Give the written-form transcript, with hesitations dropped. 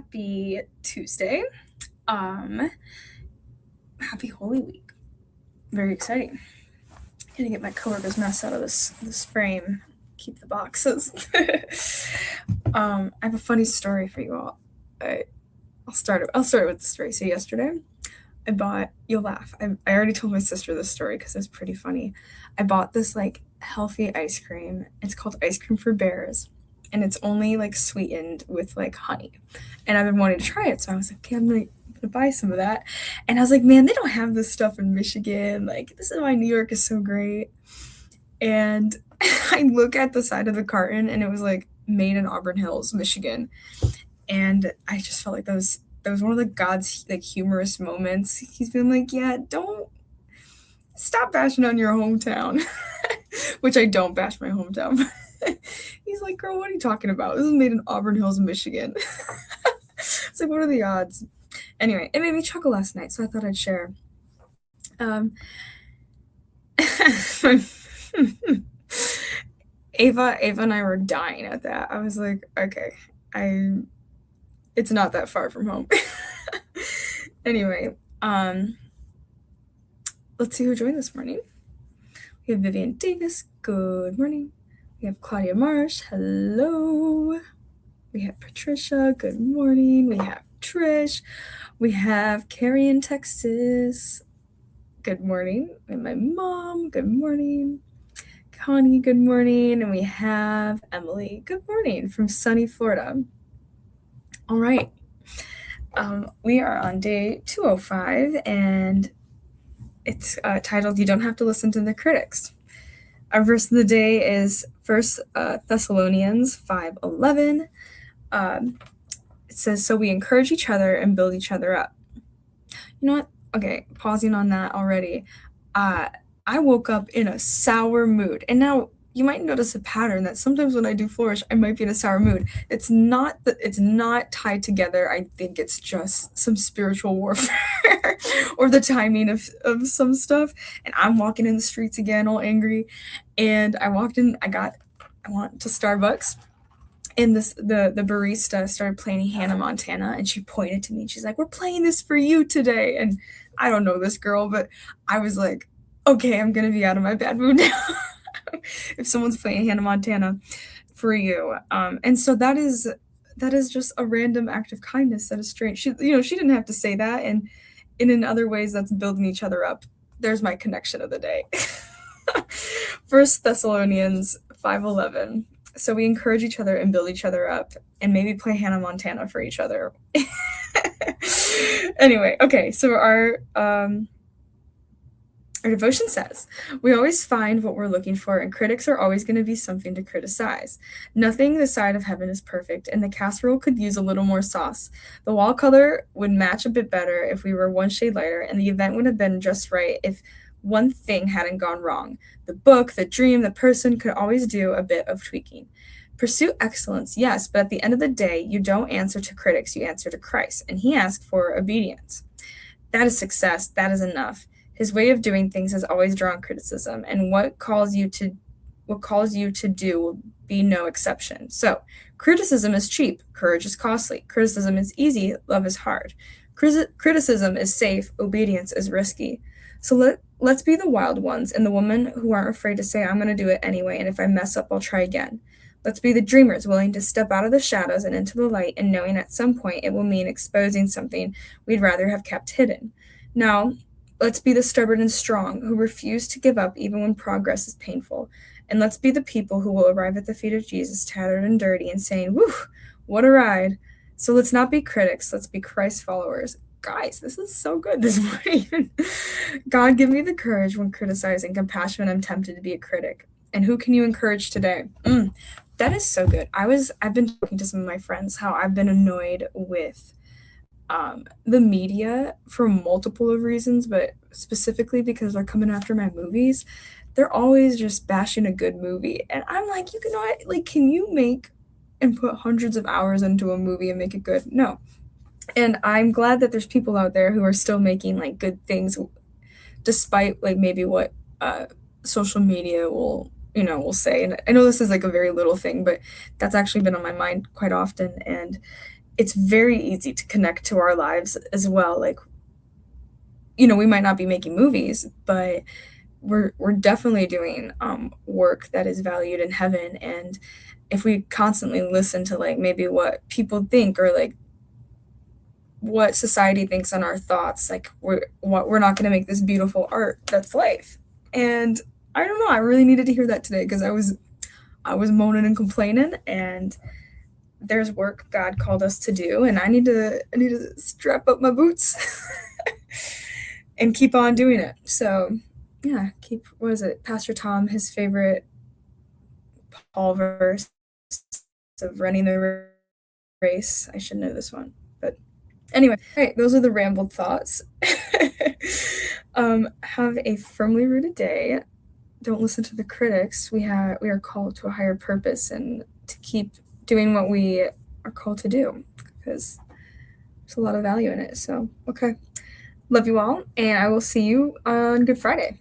Happy Tuesday. Um, Happy Holy Week. Very exciting. Gonna get my coworker's mess out of this frame. Keep the boxes. I have a funny story for you all. I'll start it with the story. So yesterday, I bought. You'll laugh. I already told my sister this story because it's pretty funny. I bought this like healthy ice cream. It's called ice cream for bears, and it's only like sweetened with like honey. And I've been wanting to try it, so I was like, okay, I'm gonna buy some of that. And I was like, man, they don't have this stuff in Michigan. Like, this is why New York is so great. And I look at the side of the carton, and it was like made in Auburn Hills, Michigan. And I just felt like that was one of the God's like humorous moments. He's been like, yeah, don't stop bashing on your hometown, which I don't bash my hometown. He's like, girl, what are you talking about? This is made in Auburn Hills, Michigan. It's like, what are the odds? Anyway, it made me chuckle last night, so I thought I'd share. Um, Ava and I were dying at that. I was like, okay, I it's not that far from home. Anyway, let's see who joined this morning. We have Vivian Davis. Good morning. We have Claudia Marsh. Hello. We have Patricia. Good morning. We have Trish. We have Carrie in Texas. Good morning. And my mom. Good morning. Connie. Good morning. And we have Emily. Good morning from sunny Florida. All right. We are on day 205, and it's titled, You Don't Have to Listen to the Critics. Our verse of the day is 1 Thessalonians 5:11. It says, so we encourage each other and build each other up. You know what? Okay, pausing on that already. I woke up in a sour mood. And now you might notice a pattern that sometimes when I do Flourish, I might be in a sour mood. It's not tied together. I think it's just some spiritual warfare or the timing of some stuff. And I'm walking in the streets again all angry. And I walked in, I went to Starbucks, and the barista started playing Hannah Montana, and she pointed to me and she's like, we're playing this for you today. And I don't know this girl, but I was like, okay, I'm gonna be out of my bad mood now. If someone's playing Hannah Montana for you. And so that is just a random act of kindness that is strange. She didn't have to say that, and in other ways that's building each other up. There's my connection of the day. 1 Thessalonians 5:11. So we encourage each other and build each other up, and maybe play Hannah Montana for each other. Anyway, okay, so our devotion says, we always find what we're looking for, and critics are always going to be something to criticize. Nothing this side of heaven is perfect, and the casserole could use a little more sauce. The wall color would match a bit better if we were one shade lighter, and the event would have been just right if one thing hadn't gone wrong. The book, the dream, the person could always do a bit of tweaking. Pursue excellence, yes, but at the end of the day, you don't answer to critics, you answer to Christ, and he asked for obedience. That is success, that is enough. His way of doing things has always drawn criticism, and what calls you to do will be no exception. So, criticism is cheap, courage is costly. Criticism is easy, love is hard. Criticism is safe, obedience is risky. So let's be the wild ones and the women who aren't afraid to say, I'm going to do it anyway, and if I mess up, I'll try again. Let's be the dreamers willing to step out of the shadows and into the light, and knowing at some point it will mean exposing something we'd rather have kept hidden. Now, let's be the stubborn and strong who refuse to give up even when progress is painful. And let's be the people who will arrive at the feet of Jesus tattered and dirty and saying, whew, what a ride. So let's not be critics, let's be Christ followers. Guys, this is so good this morning. God, give me the courage when criticizing, compassion when I'm tempted to be a critic. And who can you encourage today? That is so good. I've been talking to some of my friends how I've been annoyed with the media for multiple of reasons, but specifically because they're coming after my movies. They're always just bashing a good movie, and I'm like, you cannot, like, can you make and put hundreds of hours into a movie and make it good? No. And I'm glad that there's people out there who are still making like good things, despite like maybe what social media will say. And I know this is like a very little thing, but that's actually been on my mind quite often. And it's very easy to connect to our lives as well. Like, we might not be making movies, but we're definitely doing work that is valued in heaven. And if we constantly listen to like maybe what people think, or like what society thinks on our thoughts, like we're not going to make this beautiful art that's life. And I don't know, I really needed to hear that today, because I was moaning and complaining, and there's work God called us to do, and I need to strap up my boots and keep on doing it. So yeah, keep what is it? Pastor Tom, his favorite Paul verse of running the race. I should know this one. But anyway, all right, those are the rambled thoughts. Have a firmly rooted day. Don't listen to the critics. We are called to a higher purpose, and to keep doing what we are called to do, because there's a lot of value in it. So, okay. Love you all, and I will see you on Good Friday.